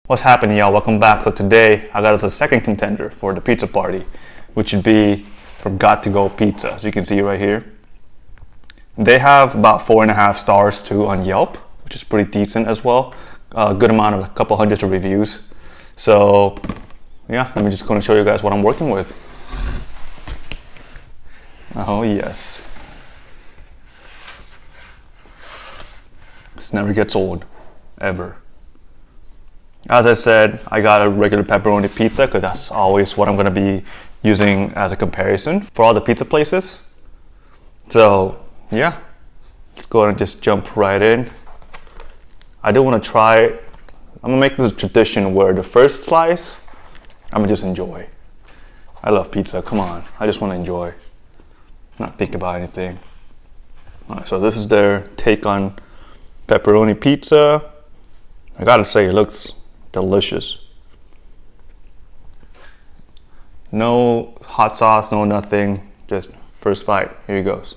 What's happening, y'all? Welcome back. So today I got us a second contender for the pizza party, which would be from Got2Go Pizza. As you can see right here, they have about 4.5 stars too on Yelp, which is pretty decent as well. A good amount of a couple hundreds of reviews. So yeah, I'm just going to show you guys what I'm working with. Oh yes, this never gets old, ever. As I said, I got a regular pepperoni pizza because that's always what I'm going to be using as a comparison for all the pizza places. So yeah, let's go ahead and just jump right in. I do want to try, I'm going to make this a tradition where the first slice, I'm going to just enjoy. I love pizza, come on. I just want to enjoy, not think about anything. All right, so this is their take on pepperoni pizza. I gotta say, it looks delicious. No hot sauce, no nothing. Just first bite. Here he goes.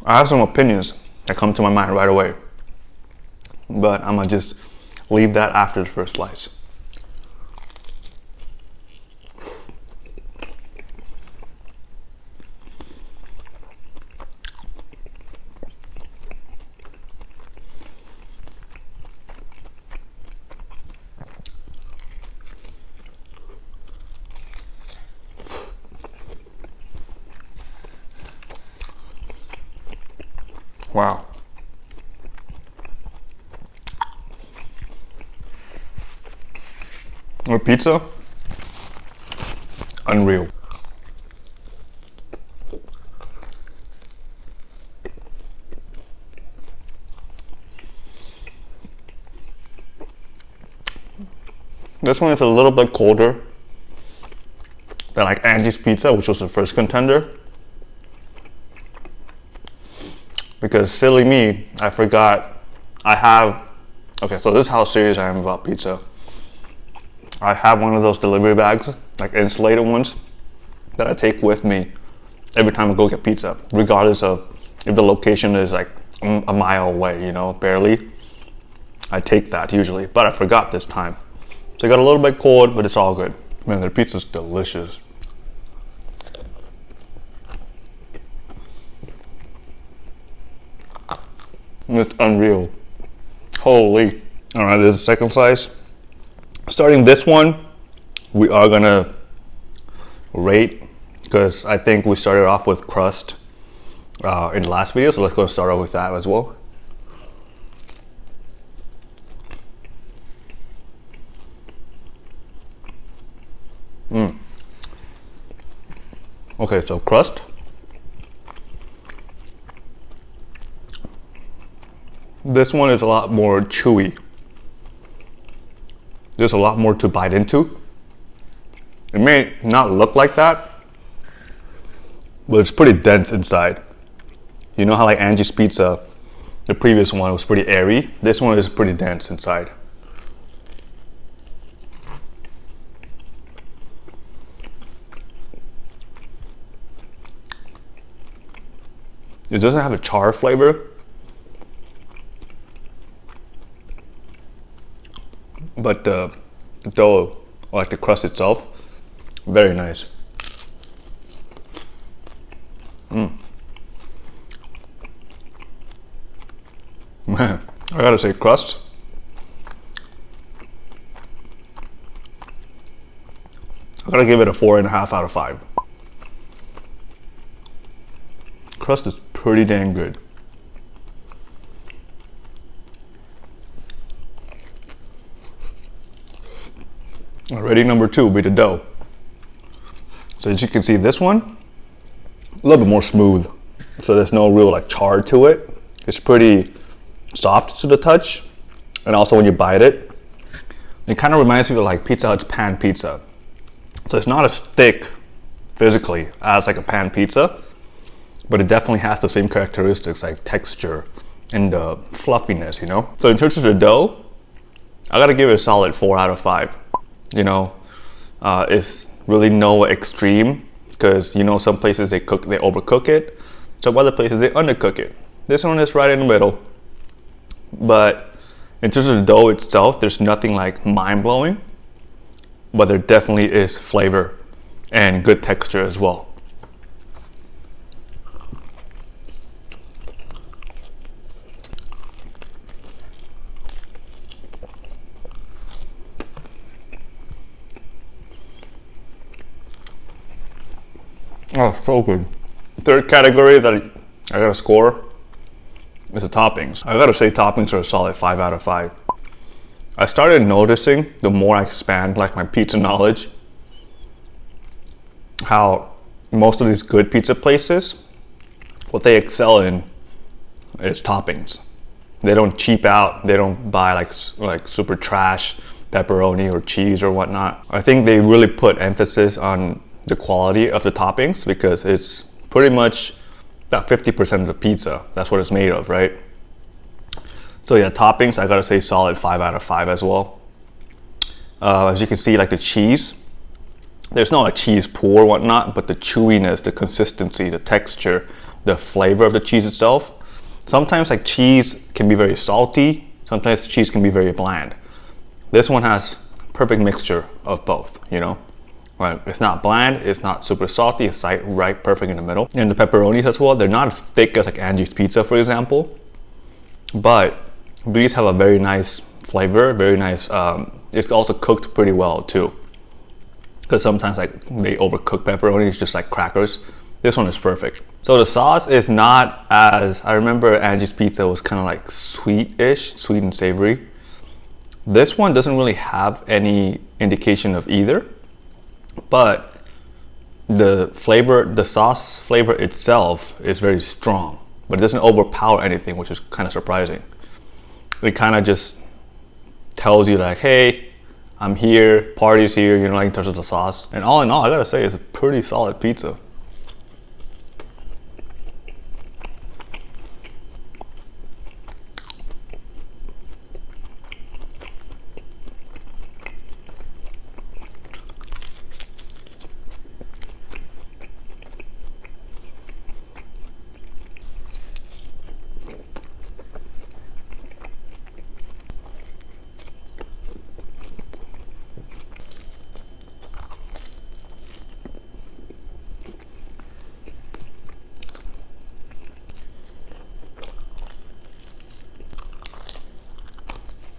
I have some opinions that come to my mind right away, but I'm gonna just leave that after the first slice. Wow. Or pizza, unreal. This one is a little bit colder than like Angie's Pizza, which was the first contender. Because silly me, I forgot okay, so this is how serious I am about pizza. I have one of those delivery bags, like insulated ones, that I take with me every time I go get pizza, regardless of if the location is like a mile away, you know, barely. I take that usually, but I forgot this time. So it got a little bit cold, but it's all good. Man, their pizza's delicious. It's unreal. Holy. All right, this is the second slice. Starting this one, we are gonna rate, because I think we started off with Crust in the last video, so let's go start off with that as well. Okay, so Crust. This one is a lot more chewy. There's a lot more to bite into. It may not look like that, but it's pretty dense inside. You know how like Angie's Pizza, the previous one, was pretty airy? This one is pretty dense inside. It doesn't have a char flavor, but the dough, like the crust itself, very nice. Man, I gotta say, Crust, I gotta give it a 4.5 out of 5. Crust is pretty dang good. Already, number 2 will be the dough. So as you can see, this one, a little bit more smooth. So there's no real like char to it. It's pretty soft to the touch. And also when you bite it, it kind of reminds me of like Pizza Hut's pan pizza. So it's not as thick physically as like a pan pizza, but it definitely has the same characteristics like texture and the fluffiness, you know? So in terms of the dough, I gotta give it a solid 4 out of 5. You know, it's really no extreme, because you know some places they overcook it, some other places they undercook it. This one is right in the middle. But in terms of the dough itself, there's nothing like mind-blowing, but there definitely is flavor and good texture as well. Oh, so good. Third category that I gotta score is the toppings. I gotta say toppings are a solid 5 out of 5. I started noticing, the more I expand like my pizza knowledge, how most of these good pizza places, what they excel in is toppings. They don't cheap out. They don't buy like super trash pepperoni or cheese or whatnot. I think they really put emphasis on the quality of the toppings, because it's pretty much about 50% of the pizza. That's what it's made of, right? So yeah, toppings, I gotta say solid 5 out of 5 as well. As you can see, like the cheese, there's not a cheese pool or whatnot, but the chewiness, the consistency, the texture, the flavor of the cheese itself. Sometimes like cheese can be very salty, sometimes cheese can be very bland. This one has perfect mixture of both, you know? Like, it's not bland, it's not super salty, it's like right perfect in the middle. And the pepperonis as well, they're not as thick as like Angie's Pizza, for example, but these have a very nice flavor, very nice, it's also cooked pretty well too. Because sometimes like they overcook pepperonis just like crackers. This one is perfect. So the sauce is not as, I remember Angie's Pizza was kind of like sweet-ish, sweet and savory. This one doesn't really have any indication of either. But the flavor, the sauce flavor itself is very strong, but it doesn't overpower anything, which is kind of surprising. It kind of just tells you like, hey, I'm here, party's here, you know, like in terms of the sauce. And all in all, I gotta say, it's a pretty solid pizza.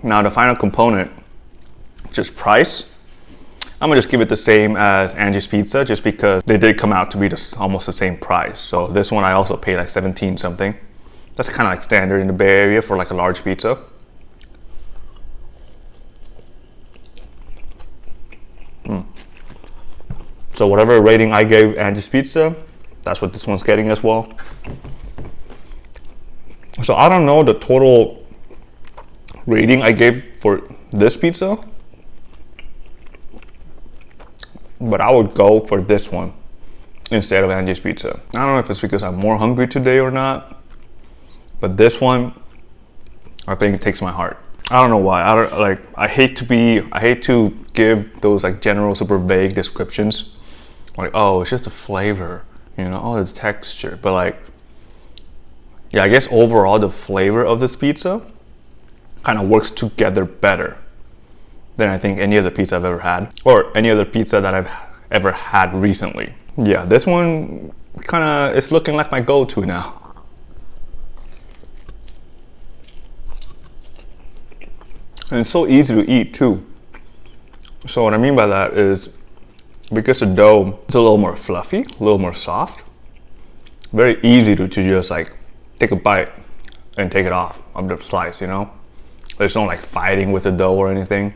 Now the final component, just price. I'm gonna just give it the same as Angie's Pizza, just because they did come out to be almost the same price. So this one I also paid like 17 something. That's kind of like standard in the Bay Area for like a large pizza. So whatever rating I gave Angie's Pizza, that's what this one's getting as well. So I don't know the total rating I gave for this pizza, but I would go for this one instead of Angie's Pizza. I don't know if it's because I'm more hungry today or not, but this one, I think it takes my heart. I don't know why. I hate to give those like general super vague descriptions, like, oh, it's just the flavor, you know, oh, it's texture, but like, yeah, I guess overall the flavor of this pizza kind of works together better than I think any other pizza I've ever had, or any other pizza that I've ever had recently. Yeah, this one kind of is looking like my go-to now. And it's so easy to eat too. So what I mean by that is, because the dough is a little more fluffy, a little more soft, very easy to just like take a bite and take it off of the slice, you know? There's no like fighting with the dough or anything.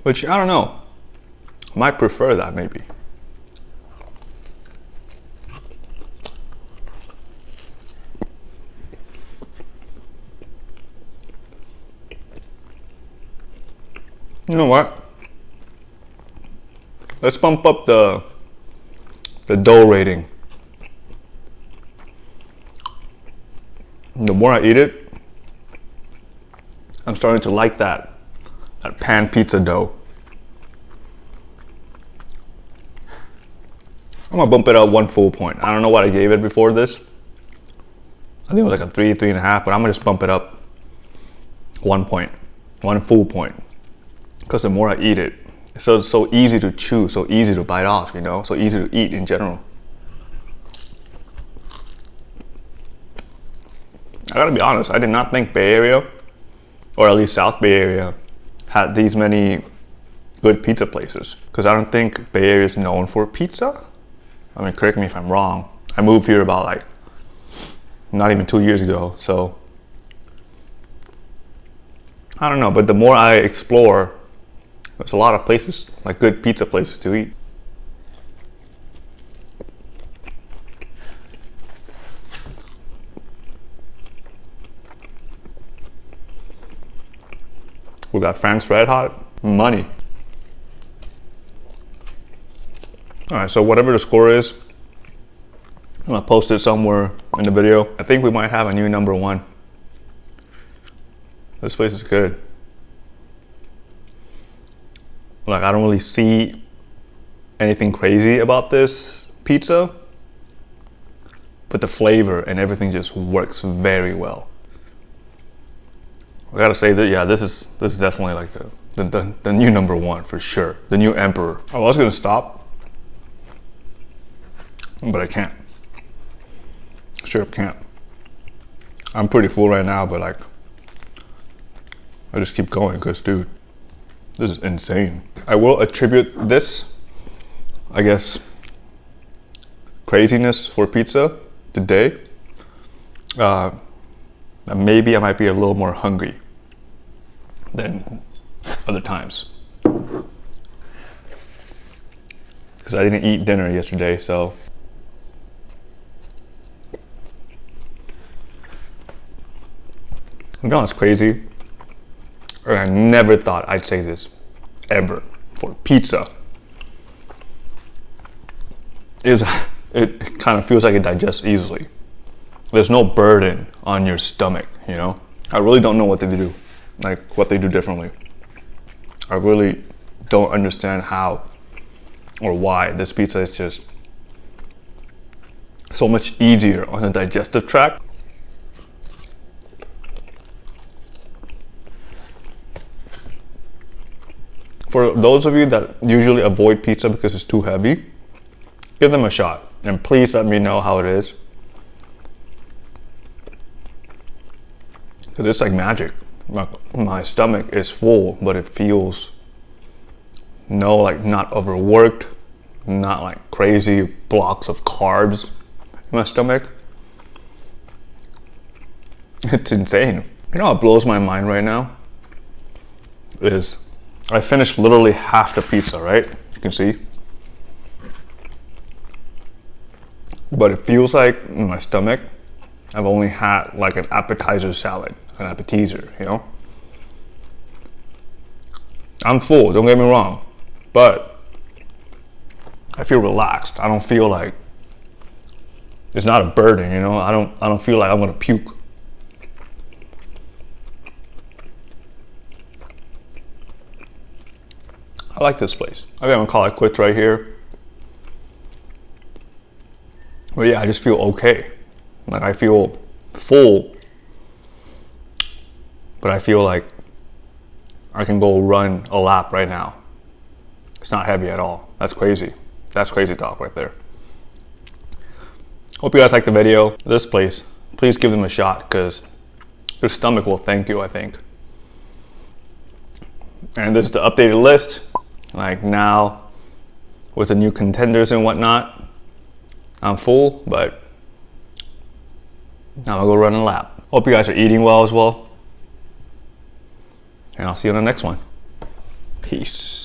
Which, I don't know, might prefer that maybe. You know what? Let's bump up the dough rating. The more I eat it, I'm starting to like that pan pizza dough. I'm gonna bump it up 1 full point. I don't know what I gave it before this. I think it was like a 3.5, but I'm gonna just bump it up 1 point, 1 full point. Because the more I eat it, it's so easy to chew, so easy to bite off, you know, so easy to eat in general. I gotta be honest, I did not think Bay Area, or at least South Bay Area, had these many good pizza places. Because I don't think Bay Area is known for pizza. I mean, correct me if I'm wrong. I moved here about like, not even 2 years ago, so. I don't know, but the more I explore, there's a lot of places, like good pizza places to eat. We got Frank's Red Hot, money. All right, so whatever the score is, I'm gonna post it somewhere in the video. I think we might have a new number 1. This place is good. Like, I don't really see anything crazy about this pizza, but the flavor and everything just works very well. I gotta say that, yeah, this is definitely like the new number 1 for sure. The new emperor. I was gonna stop, but I can't. Sure can't. I'm pretty full right now, but like, I just keep going because, dude, this is insane. I will attribute this, I guess, craziness for pizza today. Maybe I might be a little more hungry than other times. Because I didn't eat dinner yesterday, so. You know, it's crazy. I never thought I'd say this, ever, for pizza. It kind of feels like it digests easily. There's no burden on your stomach, you know? I really don't know what they do, like what they do differently. I really don't understand how or why this pizza is just so much easier on the digestive tract. For those of you that usually avoid pizza because it's too heavy, give them a shot. And please let me know how it is. Because it's like magic. My stomach is full, but it feels like not overworked, not like crazy blocks of carbs in my stomach. It's insane. You know what blows my mind right now is I finished literally half the pizza, right? You can see. But it feels like in my stomach, I've only had like an appetizer salad, an appetizer, you know? I'm full, don't get me wrong, but I feel relaxed. I don't feel like it's not a burden, you know? I don't feel like I'm gonna puke. I like this place. I'm gonna call it quits right here. But yeah, I just feel okay. Like I feel full, but I feel like I can go run a lap right now. It's not heavy at all. That's crazy. That's crazy talk right there. Hope you guys liked the video. This place, please give them a shot because your stomach will thank you, I think. And this is the updated list. Like now, with the new contenders and whatnot, I'm full, but now I'm gonna go run a lap. Hope you guys are eating well as well. And I'll see you on the next one. Peace.